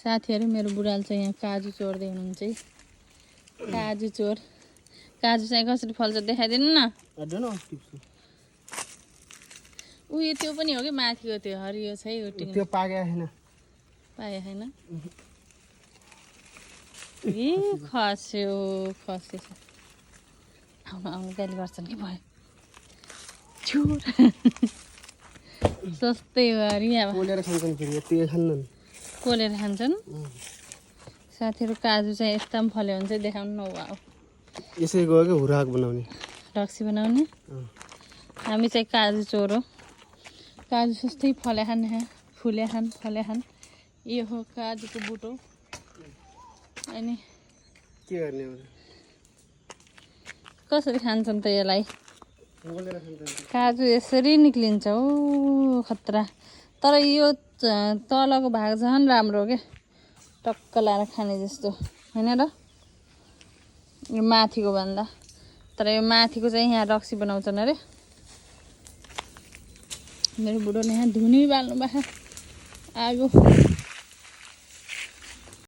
साथीहरु मेरो बुढाले चाहिँ यहाँ काजु चोर्दै हुनुहुन्छ है काजु चोर काजु चाहिँ कसरी फल्छ देखाइदिनु न उयो त्यो पनि हो कि माथिको त्यो हरियो छ है त्यो पाके हैन पाए हैन ए खस्यो खस्यो आउनु आउनु गाली गर्छन् कि भयो चोर सस्तै हो अरे अब कोलेर खान्छन् फेरि यति खान्नन् कोलेर खान्छन् साथीहरु काजु चाहिँ यस्ता पनि फल्यो भने चाहिँ देखाउनु न वाउ यसै गयो के हुराक बनाउने रक्सी बनाउने हामी चाहिँ काजु चोर हो काजु सस्तै फले खान फुले खान फले खान यो हो काजुको बुटो अनि के गर्ने अब कसरी खान्छन् त यसलाई काजु यसरी निक्लिन्छ हो खतरा तर यो तलको भाग झन् राम्रो हो के टक्क लाएर खाने जस्तो हैन र यो माथिको भन्दा तर यो माथिको चाहिँ यहाँ रक्सी बनाउँछन् अरे मेरो बुढोले यहाँ धुनी बाल्नु भएको आगो